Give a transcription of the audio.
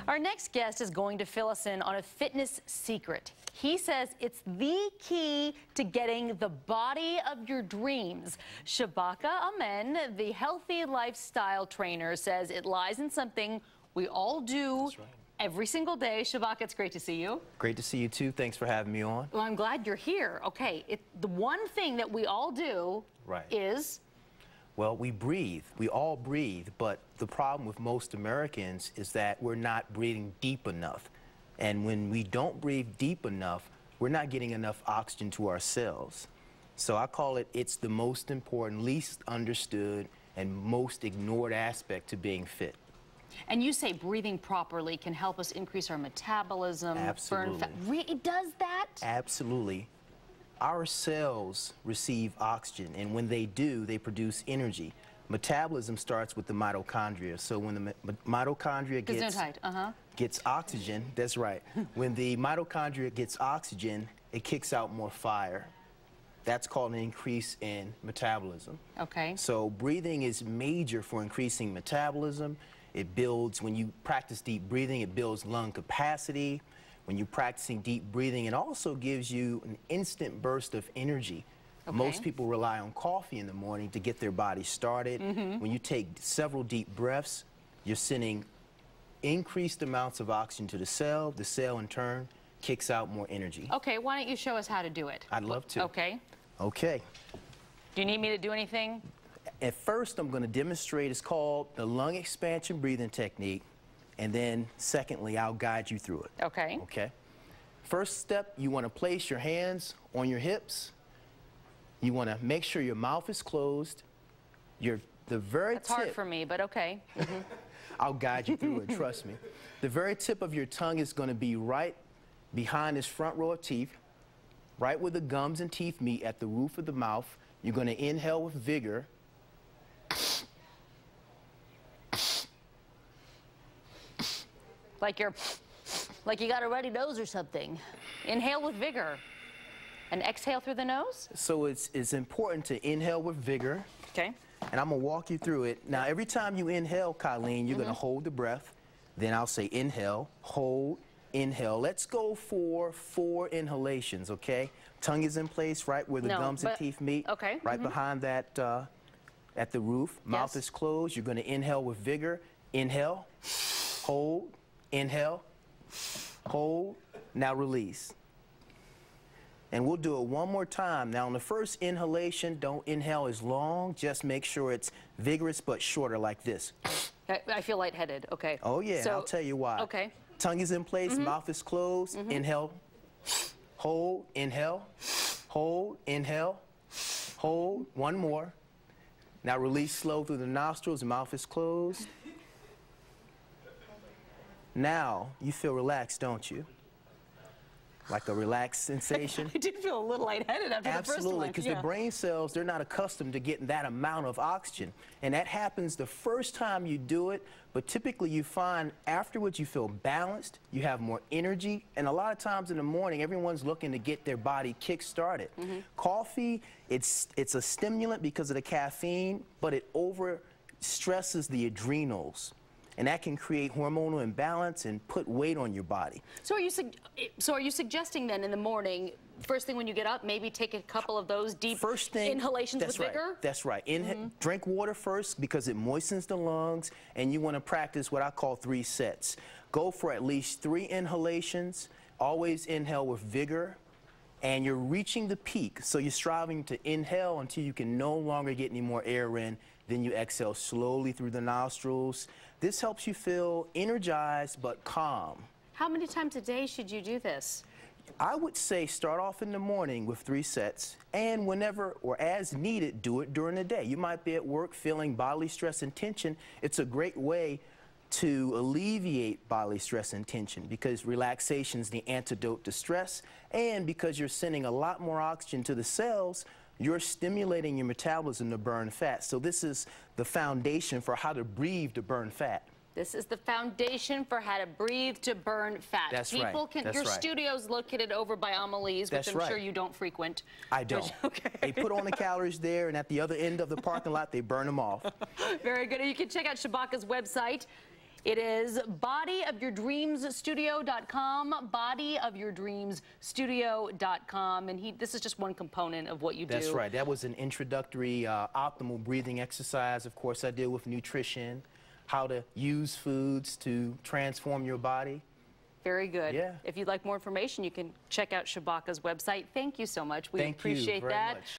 Our next guest is going to fill us in on a fitness secret. He says it's the key to getting the body of your dreams. Shabaka, the healthy lifestyle trainer, says it lies in something we all do every single day. Shabaka, it's great to see you. Great to see you too. Thanks for having me on. Well, I'm glad you're here. Okay, the one thing that we all do is... Well, we breathe. We all breathe, but the problem with most Americans is that we're not breathing deep enough. And when we don't breathe deep enough, we're not getting enough oxygen to our cells. So I call it's the most important, least understood, and most ignored aspect to being fit. And you say breathing properly can help us increase our metabolism, Absolutely. burn fat. It does that? Absolutely. Our cells receive oxygen, and when they do, they produce energy. Metabolism starts with the mitochondria. So when the mitochondria gets oxygen, that's right. When the mitochondria gets oxygen, it kicks out more fire. That's called an increase in metabolism. Okay. So breathing is major for increasing metabolism. It builds, when you practice deep breathing, it builds lung capacity. When you're practicing deep breathing, it also gives you an instant burst of energy. Okay. Most people rely on coffee in the morning to get their body started. When you take several deep breaths, you're sending increased amounts of oxygen to the cell. The cell, in turn, kicks out more energy. Okay, why don't you show us how to do it? I'd love to. Okay. Okay. Do you need me to do anything? At first, I'm going to demonstrate, it's called the lung expansion breathing technique. And then, secondly, I'll guide you through it. Okay. Okay. First step, you want to place your hands on your hips. You want to make sure your mouth is closed. That's hard for me, but okay. I'll guide you through it, trust me. The very tip of your tongue is going to be right behind this front row of teeth, right where the gums and teeth meet at the roof of the mouth. You're going to inhale with vigor. Like you got a runny nose or something. Inhale with vigor and exhale through the nose? So it's important to inhale with vigor. Okay. And I'm going to walk you through it. Now, every time you inhale, Colleen, you're going to hold the breath. Then I'll say inhale, hold, inhale. Let's go for 4 inhalations, okay? Tongue is in place right where the gums and teeth meet. Okay. Right behind that, at the roof. Mouth is closed. You're going to inhale with vigor. Inhale, hold, inhale, hold, now release. And we'll do it one more time. Now, on the first inhalation, don't inhale as long. Just make sure it's vigorous but shorter, like this. I feel lightheaded. Okay. Oh, yeah. So, I'll tell you why. Okay. Tongue is in place. Mouth is closed. Inhale, hold, inhale, hold, inhale, hold. One more. Now, release slow through the nostrils. Mouth is closed. Now, you feel relaxed, don't you? Like a relaxed sensation? I did feel a little lightheaded after the first one. Absolutely, because the brain cells, they're not accustomed to getting that amount of oxygen. And that happens the first time you do it, but typically you find afterwards you feel balanced, you have more energy, and a lot of times in the morning, everyone's looking to get their body kick-started. Coffee, it's a stimulant because of the caffeine, but it over-stresses the adrenals. And that can create hormonal imbalance and put weight on your body. So are you suggesting then in the morning, first thing when you get up, maybe take a couple of those deep inhalations with vigor? That's right. Drink water first because it moistens the lungs, and you want to practice what I call 3 sets. Go for at least 3 inhalations. Always inhale with vigor. And you're reaching the peak, so you're striving to inhale until you can no longer get any more air in. Then you exhale slowly through the nostrils. This helps you feel energized but calm. How many times a day should you do this? I would say start off in the morning with 3 sets, and whenever or as needed, do it during the day. You might be at work feeling bodily stress and tension. It's a great way to alleviate bodily stress and tension because relaxation is the antidote to stress, and because you're sending a lot more oxygen to the cells, you're stimulating your metabolism to burn fat. So this is the foundation for how to breathe to burn fat. This is the foundation for how to breathe to burn fat. That's People right. Your studio's located over by Amelie's, which I'm sure you don't frequent. I don't. Okay. They put on the calories there, and at the other end of the parking lot, they burn them off. Very good. You can check out Shabaka's website. It is bodyofyourdreamsstudio.com, bodyofyourdreamsstudio.com, and this is just one component of what you do. That's right. That was an introductory optimal breathing exercise. Of course, I deal with nutrition, how to use foods to transform your body. Very good. Yeah. If you'd like more information, you can check out Shabaka's website. Thank you so much. We appreciate that. Much.